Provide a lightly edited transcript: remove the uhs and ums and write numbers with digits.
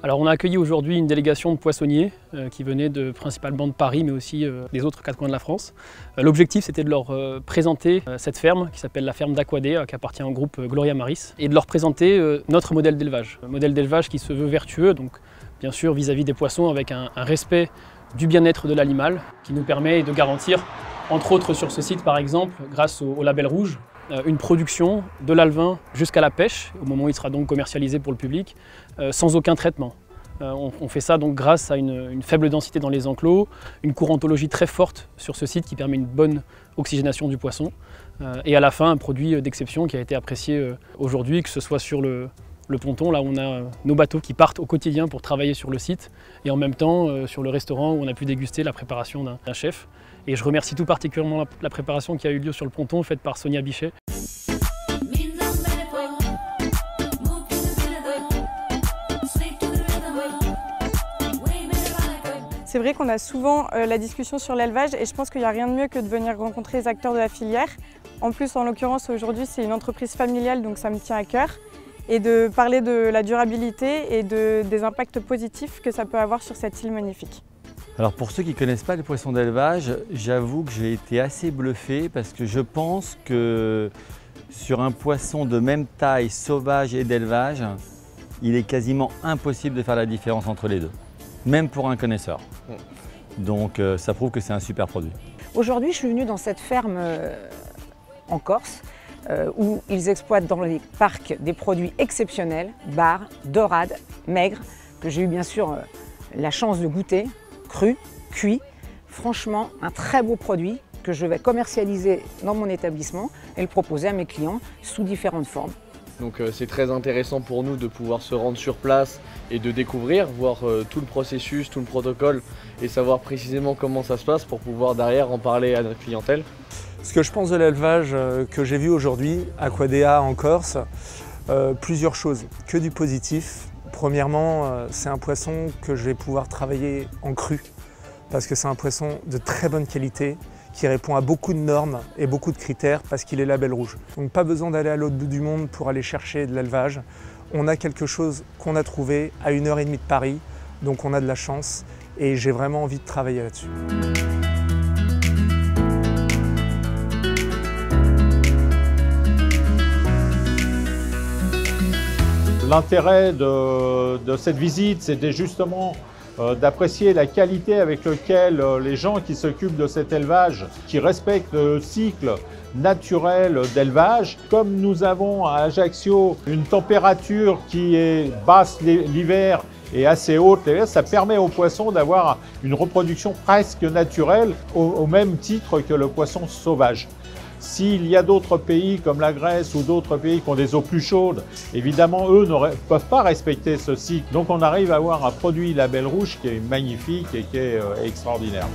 Alors on a accueilli aujourd'hui une délégation de poissonniers qui venaient principalement de Paris mais aussi des autres quatre coins de la France. L'objectif c'était de leur présenter cette ferme qui s'appelle la ferme d'Aquadea qui appartient au groupe Gloria Maris et de leur présenter notre modèle d'élevage. Un modèle d'élevage qui se veut vertueux, donc bien sûr vis-à-vis des poissons avec un respect du bien-être de l'animal qui nous permet de garantir, entre autres sur ce site par exemple, grâce au label rouge, une production de l'alevin jusqu'à la pêche, au moment où il sera donc commercialisé pour le public, sans aucun traitement. On fait ça donc grâce à une faible densité dans les enclos, une courantologie très forte sur ce site qui permet une bonne oxygénation du poisson, et à la fin un produit d'exception qui a été apprécié aujourd'hui, que ce soit sur le ponton, là où on a nos bateaux qui partent au quotidien pour travailler sur le site, et en même temps sur le restaurant où on a pu déguster la préparation d'un chef. Et je remercie tout particulièrement la préparation qui a eu lieu sur le ponton, faite par Sonia Bichet. C'est vrai qu'on a souvent la discussion sur l'élevage et je pense qu'il n'y a rien de mieux que de venir rencontrer les acteurs de la filière. En plus, en l'occurrence, aujourd'hui, c'est une entreprise familiale, donc ça me tient à cœur. Et de parler de la durabilité et des impacts positifs que ça peut avoir sur cette île magnifique. Alors pour ceux qui ne connaissent pas les poissons d'élevage, j'avoue que j'ai été assez bluffé parce que je pense que sur un poisson de même taille, sauvage et d'élevage, il est quasiment impossible de faire la différence entre les deux, même pour un connaisseur. Donc ça prouve que c'est un super produit. Aujourd'hui, je suis venue dans cette ferme en Corse où ils exploitent dans les parcs des produits exceptionnels, bar, dorade, maigre, que j'ai eu bien sûr la chance de goûter. Cru, cuit, franchement un très beau produit que je vais commercialiser dans mon établissement et le proposer à mes clients sous différentes formes. Donc c'est très intéressant pour nous de pouvoir se rendre sur place et de découvrir, voir tout le processus, tout le protocole et savoir précisément comment ça se passe pour pouvoir derrière en parler à notre clientèle. Ce que je pense de l'élevage que j'ai vu aujourd'hui, Aquadea en Corse, plusieurs choses, que du positif. Premièrement, c'est un poisson que je vais pouvoir travailler en cru parce que c'est un poisson de très bonne qualité qui répond à beaucoup de normes et beaucoup de critères parce qu'il est label rouge. Donc pas besoin d'aller à l'autre bout du monde pour aller chercher de l'élevage. On a quelque chose qu'on a trouvé à 1h30 de Paris, donc on a de la chance et j'ai vraiment envie de travailler là-dessus. L'intérêt de cette visite, c'était justement d'apprécier la qualité avec laquelle les gens qui s'occupent de cet élevage, qui respectent le cycle naturel d'élevage. Comme nous avons à Ajaccio une température qui est basse l'hiver et assez haute l'hiver, ça permet aux poissons d'avoir une reproduction presque naturelle au même titre que le poisson sauvage. S'il y a d'autres pays comme la Grèce ou d'autres pays qui ont des eaux plus chaudes, évidemment, eux ne peuvent pas respecter ce cycle. Donc on arrive à avoir un produit label rouge qui est magnifique et qui est extraordinaire.